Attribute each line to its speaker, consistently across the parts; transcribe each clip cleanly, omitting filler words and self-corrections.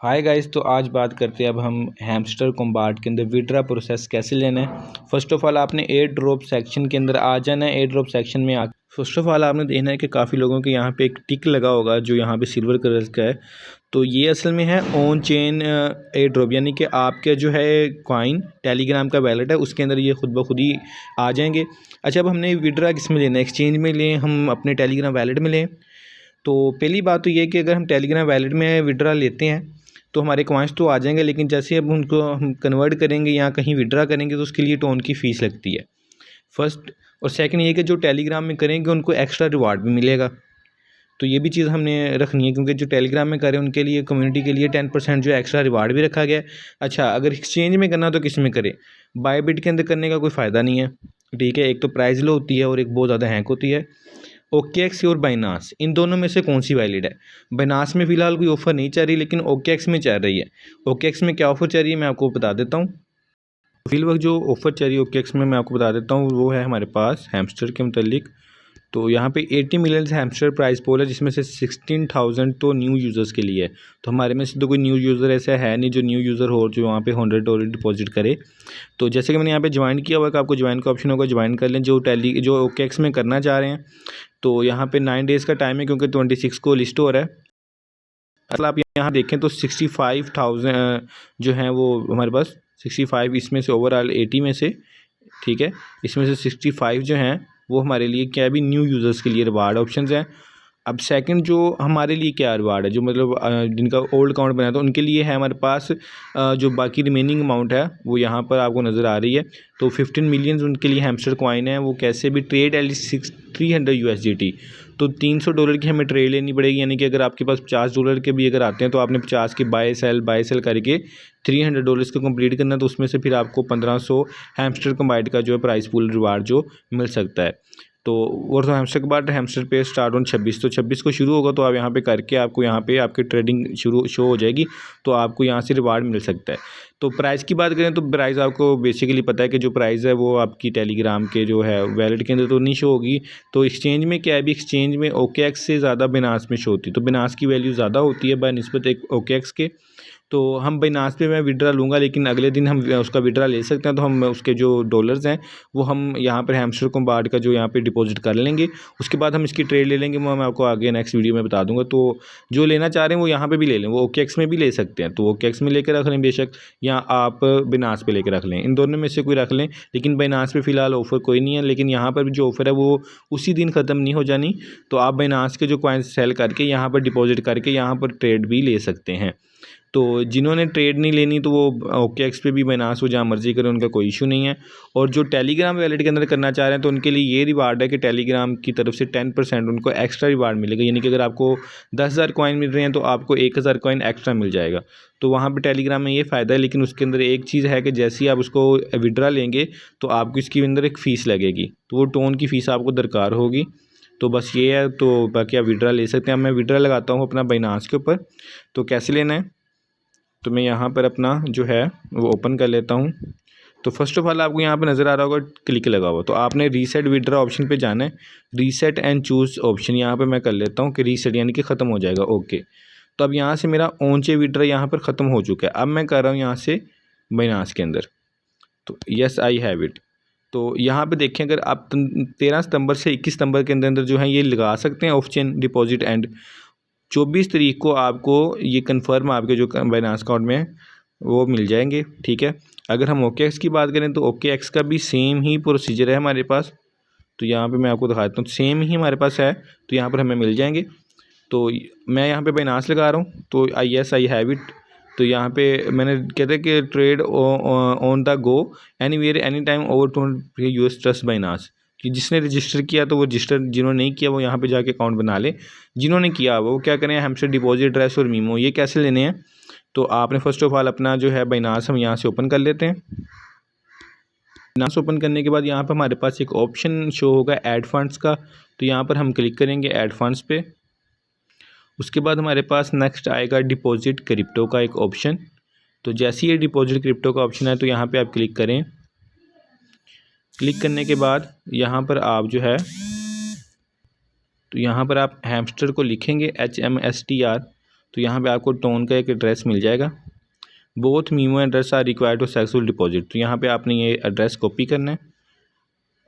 Speaker 1: Hi guys, तो आज बात करते हैं अब हम हैमस्टर कॉम्बाट के अंदर विड्रा प्रोसेस कैसे लेना है। फर्स्ट ऑफ ऑल आपने एयर ड्रॉप सेक्शन के अंदर आ जाना है। एयर ड्रॉप सेक्शन में फर्स्ट ऑफ ऑल आपने देखना है कि काफ़ी लोगों के यहाँ पे एक टिक लगा होगा जो यहाँ पे सिल्वर कलर का है। तो ये असल में है ऑन चेन एयर ड्रॉप, यानी कि आपका जो है कॉइन टेलीग्राम का वैलेट है उसके अंदर ये खुद ब खुद ही आ जाएंगे। अच्छा, अब हमने विड्रा किस में लेना है, एक्सचेंज में लें, हम अपने टेलीग्राम वैलेट में लें। तो पहली बात तो ये कि अगर हम टेलीग्राम वैलेट में विड्रा लेते हैं तो हमारे कॉइन्स तो आ जाएंगे, लेकिन जैसे अब उनको हम कन्वर्ट करेंगे या कहीं विड्रा करेंगे तो उसके लिए टोन की फ़ीस लगती है फर्स्ट। और सेकंड ये कि जो टेलीग्राम में करेंगे उनको एक्स्ट्रा रिवार्ड भी मिलेगा। तो ये भी चीज़ हमने रखनी है, क्योंकि जो टेलीग्राम में करें उनके लिए, कम्युनिटी के लिए 10% जो एक्स्ट्रा रिवार्ड भी रखा गया है। अच्छा, अगर एक्सचेंज में करना तो किस में करें? बायबिट के अंदर करने का कोई फ़ायदा नहीं है, ठीक है। एक तो प्राइस लो होती है और एक बहुत ज़्यादा हैंक होती है। ओकेएक्स और बाइनास, इन दोनों में से कौन सी वैलिड है? बाइनास में फ़िलहाल कोई ऑफ़र नहीं चल रही, लेकिन ओकेएक्स में चल रही है। ओकेएक्स में क्या ऑफ़र चल रही है मैं आपको बता देता हूँ। फिल वक्त जो ऑफ़र चल रही है ओकेएक्स में मैं आपको बता देता हूँ, वो है हमारे पास हैमस्टर के मुतालिक। तो यहाँ पे 80 मिलियन हैमस्टर प्राइस पोल है, जिसमें से 16,000 तो न्यू यूज़र्स के लिए है। तो हमारे में से तो कोई न्यू यूज़र ऐसा है नहीं जो न्यू यूज़र हो जो वहाँ पे $100 डिपॉजिट करे। तो जैसे कि मैंने यहाँ पे ज्वाइन किया हुआ है कि आपको ज्वाइन का ऑप्शन होगा, ज्वाइन कर लें जो ओकेएक्स में करना चाह रहे हैं। तो यहाँ पे 9 डेज़ का टाइम है, क्योंकि 26 को लिस्ट हो रहा है। अगर आप यहाँ देखें तो 65,000 जो हैं वो हमारे पास 65, इसमें से ओवरऑल 80 में से, ठीक है, इसमें से 65 जो हैं वो हमारे लिए क्या है, भी न्यू यूज़र्स के लिए रिवार्ड ऑप्शंस हैं। अब सेकंड जो हमारे लिए क्या रिवार्ड है, जो मतलब जिनका ओल्ड अकाउंट बनाया था उनके लिए है हमारे पास जो बाकी रिमेनिंग अमाउंट है वो यहाँ पर आपको नज़र आ रही है। तो 15 मिलियन उनके लिए हैमस्टर कॉइन है, वो कैसे भी ट्रेड एट लीस्ट 300 USDT। तो $300 की हमें ट्रेड लेनी पड़ेगी, यानी कि अगर आपके पास $50 के भी अगर आते हैं तो आपने 50 के बाय सेल करके $300 को कंप्लीट करना, तो उसमें से फिर आपको 1500 हैमस्टर कम्बाइट का जो है प्राइस पूल रिवार्ड जो मिल सकता है। तो और तो हैमस्टर के बाद हैमस्टर पे स्टार्ट ऑन 26, तो 26 को शुरू होगा, तो आप यहाँ पे करके आपको यहाँ पे आपकी ट्रेडिंग शुरू शो हो जाएगी, तो आपको यहाँ से रिवार्ड मिल सकता है। तो प्राइस की बात करें तो प्राइस आपको बेसिकली पता है कि जो प्राइस है वो आपकी टेलीग्राम के जो है वैलेट के अंदर तो नहीं शो होगी। तो एक्सचेंज में क्या है, भी एक्सचेंज में ओकेएक्स से ज़्यादा बाइनांस में शो होती है, तो बाइनांस की वैल्यू ज़्यादा होती है बनिस्बत एक ओकेएक्स के। तो हम बाइनांस पे मैं विड्रा लूँगा, लेकिन अगले दिन हम उसका विड्रा ले सकते हैं, तो हम उसके जो डॉलर्स हैं वो हम यहाँ पर हैमस्टर कॉम्बाट का जो यहाँ पे डिपॉजिट कर लेंगे। उसके बाद हम इसकी ट्रेड ले लेंगे, वो मैं आपको आगे नेक्स्ट वीडियो में बता दूंगा। तो जो लेना चाह रहे हैं वो यहाँ पे भी ले लें, वो ओकेएक्स में भी ले सकते हैं, तो ओकेएक्स में लेकर रख लें बेशक, या आप बाइनांस पे लेकर रख लें, इन दोनों में से कोई रख लें। लेकिन बाइनांस पे फ़िलहाल ऑफ़र कोई नहीं है, लेकिन यहाँ पर भी जो ऑफ़र है वो उसी दिन ख़त्म नहीं हो जानी। तो आप बाइनांस के जो कॉइन्स सेल करके यहाँ पर डिपॉजिट करके यहाँ पर ट्रेड भी ले सकते हैं। तो जिन्होंने ट्रेड नहीं लेनी तो वो ओकेएक्स पे भी बाइनांस हो जहाँ मर्जी करें, उनका कोई इशू नहीं है। और जो टेलीग्राम वैलेट के अंदर करना चाह रहे हैं तो उनके लिए ये रिवार्ड है कि टेलीग्राम की तरफ से 10% उनको एक्स्ट्रा रिवार्ड मिलेगा, यानी कि अगर आपको 10,000 कॉइन मिल रहे हैं तो आपको 1,000 कॉइन एक्स्ट्रा मिल जाएगा। तो वहाँ पर टेलीग्राम में ये फ़ायदा है, लेकिन उसके अंदर एक चीज़ है कि जैसे ही आप उसको विड्रा लेंगे तो आपको इसके अंदर एक फ़ीस लगेगी, तो वो टोन की फ़ीस आपको दरकार होगी। तो बस ये है, तो बाकी आप विड्रा ले सकते हैं। अब मैं विड्रा लगाता हूँ अपना बाइनांस के ऊपर। तो कैसे लेना है, तो मैं यहाँ पर अपना जो है वो ओपन कर लेता हूँ। तो फर्स्ट ऑफ ऑल आपको यहाँ पे नज़र आ रहा होगा क्लिक लगा हुआ, तो आपने रीसेट विड्रा ऑप्शन पे जाना है। रीसेट एंड चूज़ ऑप्शन यहाँ पे मैं कर लेता हूँ कि रीसेट यानी कि ख़त्म हो जाएगा, ओके। तो अब यहाँ से मेरा ऑन चे विड्रा यहाँ पर ख़त्म हो चुका है। अब मैं कर रहा हूँ यहाँ से बाइनांस के अंदर, तो यस आई हैव इट। तो यहाँ पे देखें, अगर आप 13 सितंबर से 21 सितंबर के अंदर अंदर जो है ये लगा सकते हैं ऑफ चेन डिपॉजिट एंड 24 तारीख को आपको ये कंफर्म आपके जो बाइनांस अकाउंट में वो मिल जाएंगे, ठीक है। अगर हम ओकेएक्स की बात करें तो ओकेएक्स का भी सेम ही प्रोसीजर है हमारे पास। तो यहाँ पे मैं आपको दिखा देता हूँ, सेम ही हमारे पास है, तो यहाँ पर हमें मिल जाएंगे। तो मैं यहाँ पे बाइनांस लगा रहा हूँ, तो आई हैव इट। तो यहाँ पे मैंने कहते हैं कि trade on the go anywhere any time over 200 US trust Binance, कि जिसने रजिस्टर किया तो वो रजिस्टर, जिन्होंने नहीं किया वो यहाँ पे जाके अकाउंट बना ले। जिन्होंने किया वो क्या करें, हमसे डिपॉजिट एड्रेस और मीमो ये कैसे लेने हैं। तो आपने फर्स्ट ऑफ ऑल अपना जो है बाइनांस हम यहाँ से ओपन कर लेते हैं। बाइनांस ओपन करने के बाद यहाँ पर हमारे पास एक ऑप्शन शो होगा ऐड फंड्स का, तो यहाँ पर हम क्लिक करेंगे ऐड फंड्स पे। उसके बाद हमारे पास नेक्स्ट आएगा डिपॉजिट क्रिप्टो का एक ऑप्शन। तो जैसे ही ये डिपॉजिट क्रिप्टो का ऑप्शन है तो यहाँ पे आप क्लिक करें। क्लिक करने के बाद यहाँ पर आप जो है, तो यहाँ पर आप हैमस्टर को लिखेंगे HMSTR। तो यहाँ पे आपको टोन का एक एड्रेस मिल जाएगा। Both memo address are required to successful deposit. तो यहाँ पे आपने ये एड्रेस कॉपी करना है।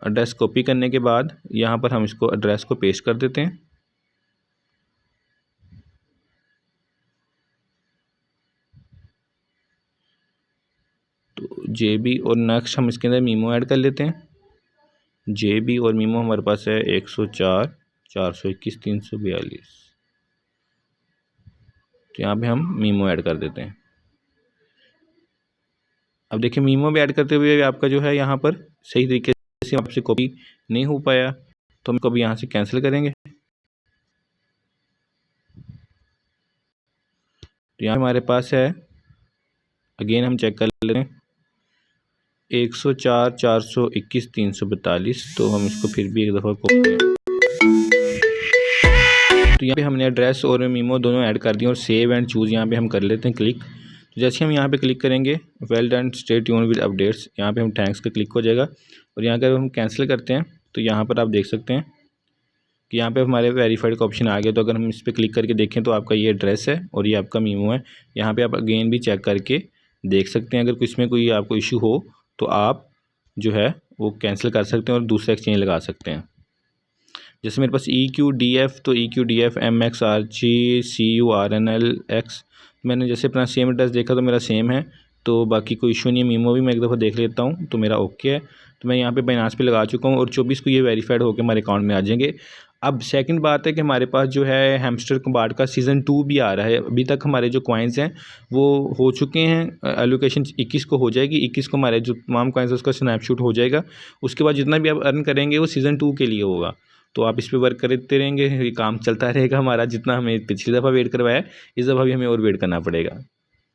Speaker 1: एड्रेस कॉपी करने के बाद यहाँ पर हम इसको एड्रेस को पेस्ट कर देते हैं। तो JB और नेक्स्ट हम इसके अंदर मीमो ऐड कर लेते हैं। JB और मीमो हमारे पास है 104 421 342। तो यहाँ पे हम मीमो ऐड कर देते हैं। अब देखिए मीमो भी ऐड करते हुए आपका जो है यहाँ पर सही तरीके से आपसे कॉपी नहीं हो पाया, तो हम कभी यहाँ से कैंसिल करेंगे। तो यहाँ हमारे पास है, अगेन हम चेक कर लेते हैं 104 421 342। तो हम इसको फिर भी एक दफ़ा कॉपी, तो यहाँ पे हमने एड्रेस और मीमो दोनों ऐड कर दिए और सेव एंड चूज़ यहाँ पे हम कर लेते हैं क्लिक। तो जैसे हम यहाँ पे क्लिक करेंगे well done stay tuned with updates, यहाँ पे हम थैंक्स का क्लिक हो जाएगा। और यहाँ अगर हम कैंसिल करते हैं तो यहाँ पर आप देख सकते हैं कि यहाँ पे हमारे वेरीफाइड का ऑप्शन आ गया। तो अगर हम इस पर क्लिक करके देखें तो आपका ये एड्रेस है और ये आपका मीमो है। यहाँ पे आप अगेन भी चेक करके देख सकते हैं। अगर कुछ में कोई आपको इशू हो तो आप जो है वो कैंसिल कर सकते हैं और दूसरा एक्सचेंज लगा सकते हैं। जैसे मेरे पास EQDF, तो EQDF MXRGCURNLX, मैंने जैसे अपना सेम एड्रेस देखा तो मेरा सेम है, तो बाकी कोई इशू नहीं है। मीमो भी मैं एक दफ़ा देख लेता हूँ तो मेरा ओके है। तो मैं यहाँ पे बाइनांस पे लगा चुका हूँ और 24 को ये वेरीफाइड होकर हमारे अकाउंट में आ जाएंगे। अब सेकंड बात है कि हमारे पास जो है हैमस्टर कम्बार्ड का सीज़न 2 भी आ रहा है। अभी तक हमारे जो कॉइन्स हैं वो हो चुके हैं, एलोकेशन 21 को हो जाएगी। 21 को हमारे जो तमाम कॉइन्स है उसका स्नैपशॉट हो जाएगा। उसके बाद जितना भी आप अर्न करेंगे वो सीज़न 2 के लिए होगा। तो आप इस पर वर्क करते रहेंगे, ये काम चलता रहेगा हमारा। जितना हमें पिछली दफ़ा वेट करवाया इस दफ़ा भी हमें और वेट करना पड़ेगा।